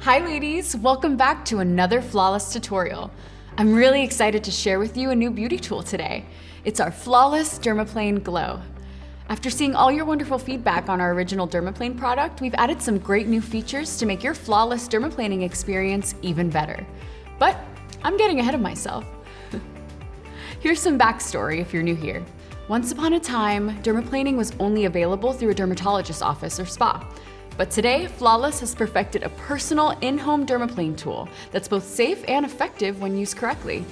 Hi ladies, welcome back to another flawless tutorial. I'm really excited to share with you a new beauty tool today. It's our Flawless Dermaplane GLO. After seeing all your wonderful feedback on our original Dermaplane product, we've added some great new features to make your flawless dermaplaning experience even better. But I'm getting ahead of myself. Here's some backstory if you're new here. Once upon a time, dermaplaning was only available through a dermatologist's office or spa. But today, Flawless has perfected a personal in-home dermaplane tool that's both safe and effective when used correctly.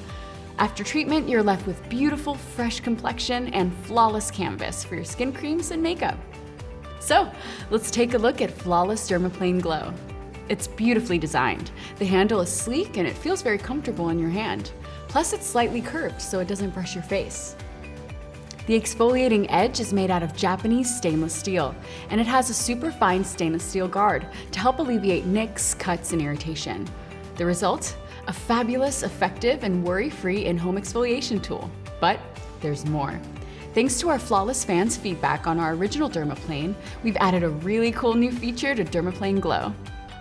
After treatment, you're left with beautiful, fresh complexion and flawless canvas for your skin creams and makeup. So, let's take a look at Flawless Dermaplane GLO. It's beautifully designed. The handle is sleek and it feels very comfortable in your hand. Plus, it's slightly curved so it doesn't brush your face. The exfoliating edge is made out of Japanese stainless steel, and it has a super fine stainless steel guard to help alleviate nicks, cuts, and irritation. The result? A fabulous, effective, and worry-free in-home exfoliation tool. But there's more. Thanks to our Flawless fans' feedback on our original Dermaplane, we've added a really cool new feature to Dermaplane GLO.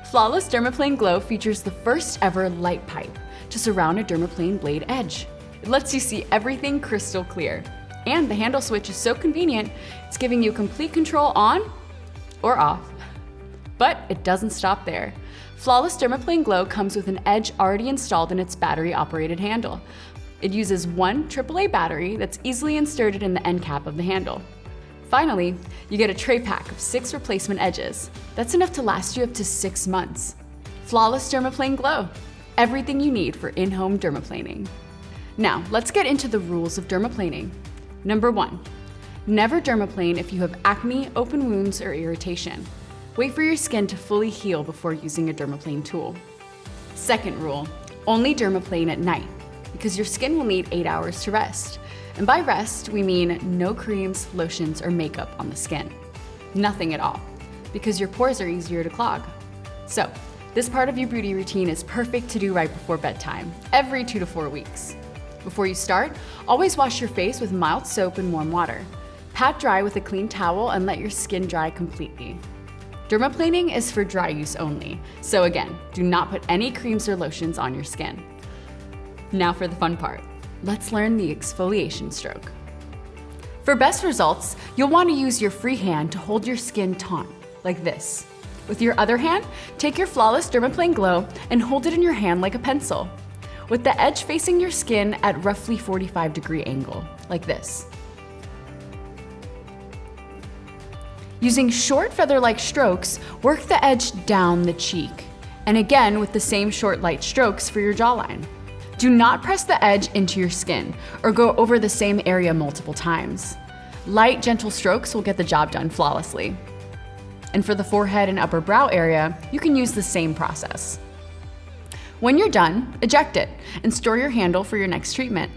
Flawless Dermaplane GLO features the first ever light pipe to surround a dermaplane blade edge. It lets you see everything crystal clear. And the handle switch is so convenient, it's giving you complete control on or off. But it doesn't stop there. Flawless Dermaplane GLO comes with an edge already installed in its battery-operated handle. It uses one AAA battery that's easily inserted in the end cap of the handle. Finally, you get a tray pack of 6 replacement edges. That's enough to last you up to 6 months. Flawless Dermaplane GLO, everything you need for in-home dermaplaning. Now, let's get into the rules of dermaplaning. Number 1, never dermaplane if you have acne, open wounds, or irritation. Wait for your skin to fully heal before using a dermaplane tool. Second rule, only dermaplane at night, because your skin will need 8 hours to rest. And by rest, we mean no creams, lotions, or makeup on the skin. Nothing at all, because your pores are easier to clog. So, this part of your beauty routine is perfect to do right before bedtime, every 2 to 4 weeks. Before you start, always wash your face with mild soap and warm water. Pat dry with a clean towel and let your skin dry completely. Dermaplaning is for dry use only, so again, do not put any creams or lotions on your skin. Now for the fun part. Let's learn the exfoliation stroke. For best results, you'll want to use your free hand to hold your skin taut, like this. With your other hand, take your Flawless Dermaplane GLO and hold it in your hand like a pencil, with the edge facing your skin at roughly 45-degree angle, like this. Using short feather-like strokes, work the edge down the cheek, and again with the same short light strokes for your jawline. Do not press the edge into your skin or go over the same area multiple times. Light, gentle strokes will get the job done flawlessly. And for the forehead and upper brow area, you can use the same process. When you're done, eject it and store your handle for your next treatment.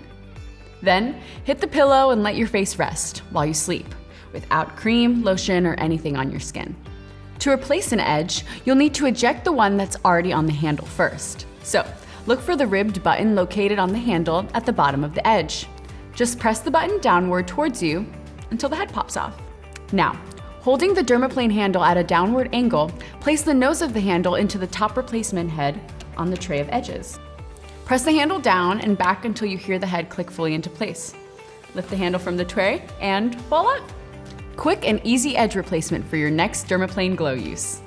Then, hit the pillow and let your face rest while you sleep, without cream, lotion, or anything on your skin. To replace an edge, you'll need to eject the one that's already on the handle first. So, look for the ribbed button located on the handle at the bottom of the edge. Just press the button downward towards you until the head pops off. Now, holding the dermaplane handle at a downward angle, place the nose of the handle into the top replacement head on the tray of edges. Press the handle down and back until you hear the head click fully into place. Lift the handle from the tray and voila! Quick and easy edge replacement for your next Dermaplane GLO use.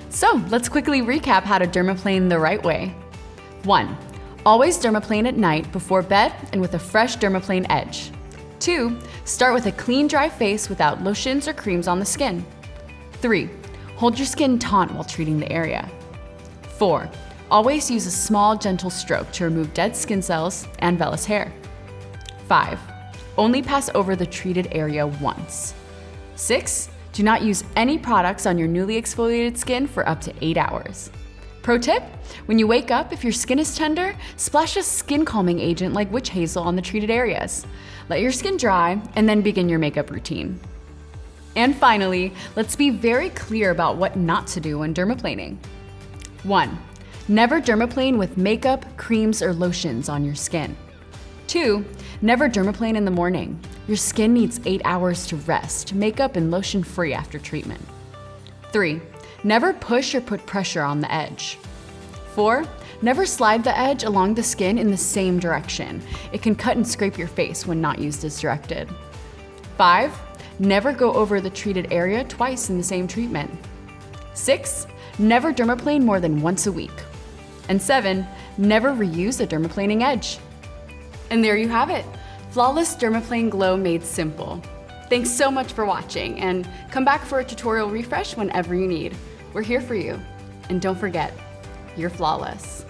So let's quickly recap how to dermaplane the right way. 1. Always dermaplane at night before bed and with a fresh dermaplane edge. 2. Start with a clean, dry face without lotions or creams on the skin. 3. Hold your skin taut while treating the area. 4. Always use a small, gentle stroke to remove dead skin cells and vellus hair. 5. Only pass over the treated area once. 6. Do not use any products on your newly exfoliated skin for up to 8 hours. Pro tip, when you wake up, if your skin is tender, splash a skin calming agent like witch hazel on the treated areas. Let your skin dry and then begin your makeup routine. And finally, let's be very clear about what not to do when dermaplaning. 1. Never dermaplane with makeup, creams, or lotions on your skin. 2. Never dermaplane in the morning. Your skin needs 8 hours to rest, makeup and lotion free after treatment. 3. Never push or put pressure on the edge. 4, never slide the edge along the skin in the same direction. It can cut and scrape your face when not used as directed. 5, never go over the treated area twice in the same treatment. 6, never dermaplane more than once a week. And 7, never reuse a dermaplaning edge. And there you have it, Flawless Dermaplane Glow made simple. Thanks so much for watching, and come back for a tutorial refresh whenever you need. We're here for you. And don't forget, you're flawless.